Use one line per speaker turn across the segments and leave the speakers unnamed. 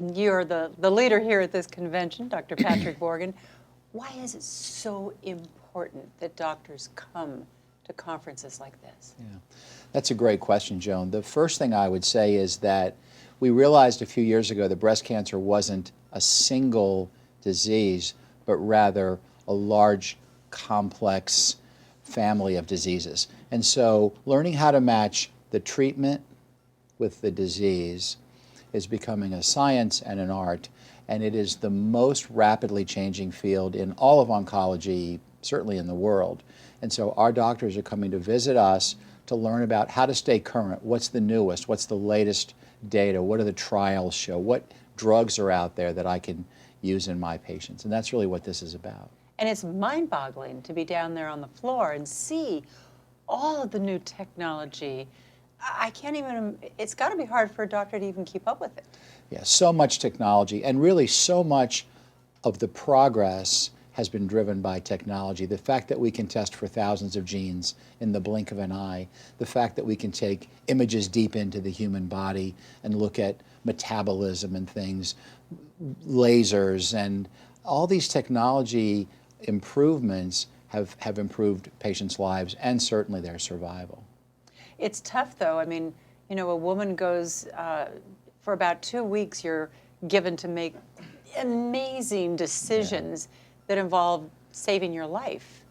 You're the leader here at this convention, Dr. Patrick Borgen. Why is it so important that doctors come to conferences like this?
Yeah, that's a great question, Joan. The first thing I would say is that we realized a few years ago that breast cancer wasn't a single disease, but rather a large, complex family of diseases. And so learning how to match the treatment with the disease is becoming a science and an art, and it is the most rapidly changing field in all of oncology, certainly in the world. And so our doctors are coming to visit us to learn about how to stay current. What's the newest? What's the latest data? What do the trials show? What drugs are out there that I can use in my patients? And that's really what this is about.
And it's mind-boggling to be down there on the floor and see all of the new technology. I can't even, it's got to be hard for a doctor to even keep up with it.
Yeah, so much technology, and really so much of the progress has been driven by technology. The fact that we can test for thousands of genes in the blink of an eye, the fact that we can take images deep into the human body and look at metabolism and things, lasers, and all these technology improvements have improved patients' lives and certainly their survival.
It's tough, though. I mean, you know, a woman goes, for about 2 weeks, you're given to make amazing decisions that involve saving your life.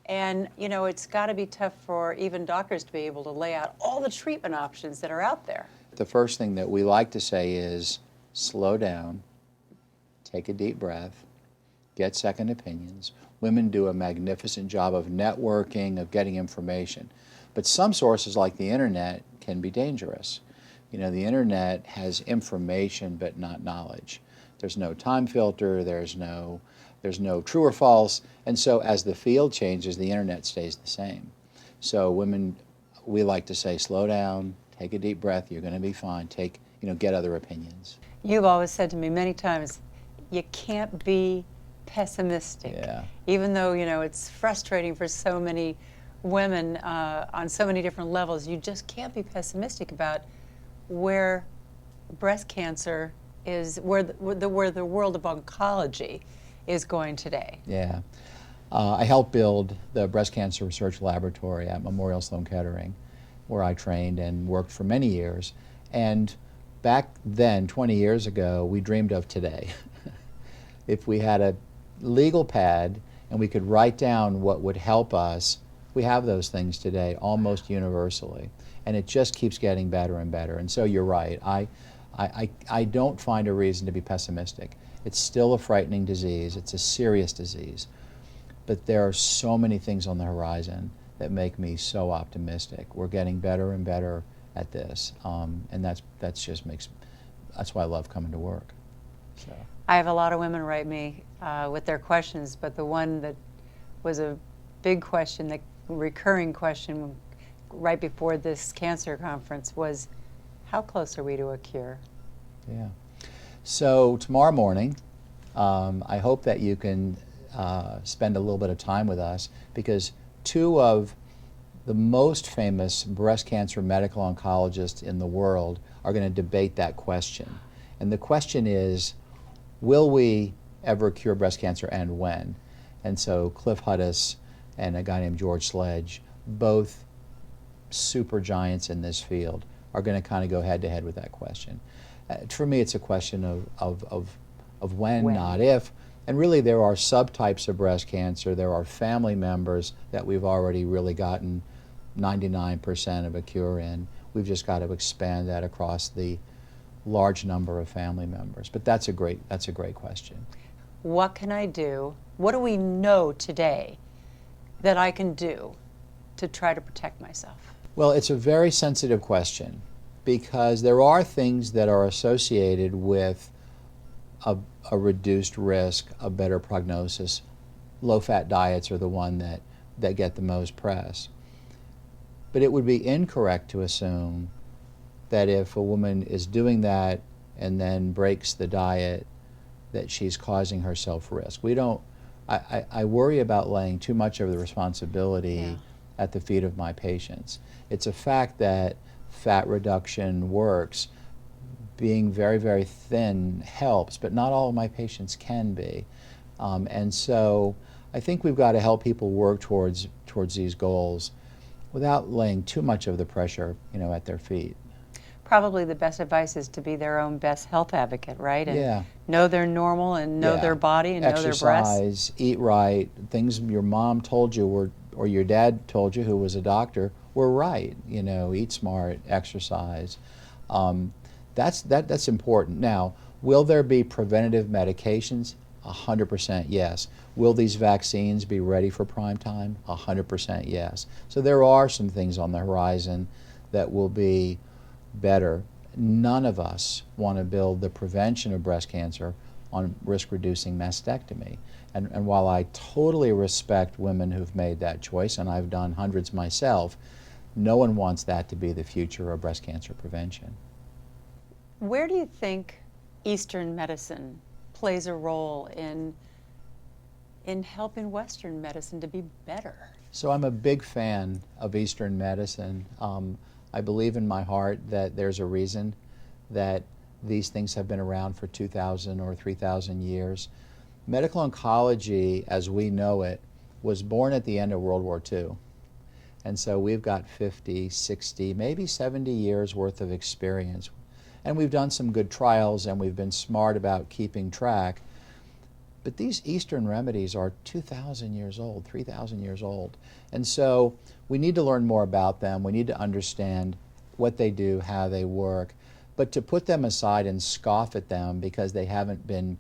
And, you know, it's got to be tough for even doctors to be able to lay out all the treatment options that are out there.
The first thing that we like to say is slow down, take a deep breath, get second opinions. Women do a magnificent job of networking, of getting information. But some sources like the internet can be dangerous. You know, the internet has information but not knowledge. There's no time filter, there's no true or false, and so as the field changes, the internet stays the same. So women, we like to say, slow down, take a deep breath, you're going to be fine, get other opinions.
You've always said to me many times, you can't be pessimistic.
Yeah.
Even though, you know, it's frustrating for so many women on so many different levels, you just can't be pessimistic about where breast cancer is, where the world of oncology is going today.
Yeah. I helped build the breast cancer research laboratory at Memorial Sloan Kettering, where I trained and worked for many years. And back then, 20 years ago, we dreamed of today. If we had a legal pad and we could write down what would help us, we have those things today almost universally. And it just keeps getting better and better. And so you're right. I don't find a reason to be pessimistic. It's still a frightening disease. It's a serious disease. But there are so many things on the horizon that make me so optimistic. We're getting better and better at this. And that's why I love coming to work. So.
I have a lot of women write me with their questions, but the one that was a big question, the recurring question right before this cancer conference was, how close are we to a cure?
Yeah. So tomorrow morning, I hope that you can spend a little bit of time with us, because two of the most famous breast cancer medical oncologists in the world are going to debate that question. And the question is, will we ever cure breast cancer, and when? And so Cliff Hudis and a guy named George Sledge, both super giants in this field, are going to kind of go head to head with that question. For me, it's a question of when, not if. And really, there are subtypes of breast cancer. There are family members that we've already really gotten 99% of a cure in. We've just got to expand that across the large number of family members. But that's a great question.
What can I do? What do we know today that I can do to try to protect myself?
Well, it's a very sensitive question, because there are things that are associated with a reduced risk, a better prognosis. Low-fat diets are the one that get the most press. But it would be incorrect to assume that if a woman is doing that and then breaks the diet, that she's causing herself risk. I worry about laying too much of the responsibility at the feet of my patients. It's a fact that fat reduction works, being very, very thin helps, but not all of my patients can be. And so I think we've got to help people work towards these goals without laying too much of the pressure, at their feet.
Probably the best advice is to be their own best health advocate, right? And
Yeah.
know their normal and know their body and know their breasts.
Exercise, eat right, things your mom told you or your dad told you, who was a doctor, were right. Eat smart, exercise. That's important. Now, will there be preventative medications? 100% yes. Will these vaccines be ready for prime time? 100% yes. So there are some things on the horizon that will be better. None of us want to build the prevention of breast cancer on risk-reducing mastectomy. And while I totally respect women who've made that choice, and I've done hundreds myself, no one wants that to be the future of breast cancer prevention.
Where do you think Eastern medicine plays a role in helping Western medicine to be better?
So I'm a big fan of Eastern medicine. I believe in my heart that there's a reason that these things have been around for 2,000 or 3,000 years. Medical oncology, as we know it, was born at the end of World War II. And so we've got 50, 60, maybe 70 years worth of experience. And we've done some good trials and we've been smart about keeping track. But these Eastern remedies are 2,000 years old, 3,000 years old. And so we need to learn more about them. We need to understand what they do, how they work. But to put them aside and scoff at them because they haven't been,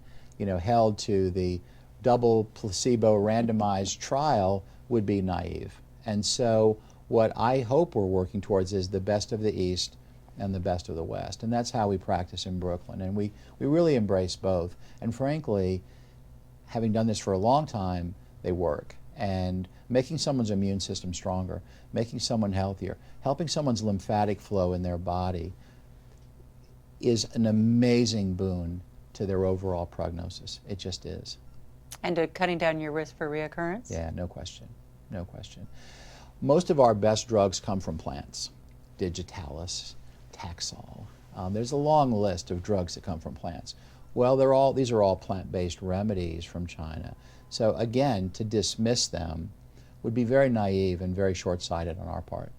held to the double placebo randomized trial would be naive. And so what I hope we're working towards is the best of the East and the best of the West. And that's how we practice in Brooklyn. And we really embrace both. And frankly, having done this for a long time, they work. And making someone's immune system stronger, making someone healthier, helping someone's lymphatic flow in their body is an amazing boon to their overall prognosis. It just is.
And to cutting down your risk for reoccurrence?
Yeah, no question. No question. Most of our best drugs come from plants. Digitalis, Taxol. There's a long list of drugs that come from plants. Well, these are all plant-based remedies from China. So again, to dismiss them would be very naive and very short-sighted on our part.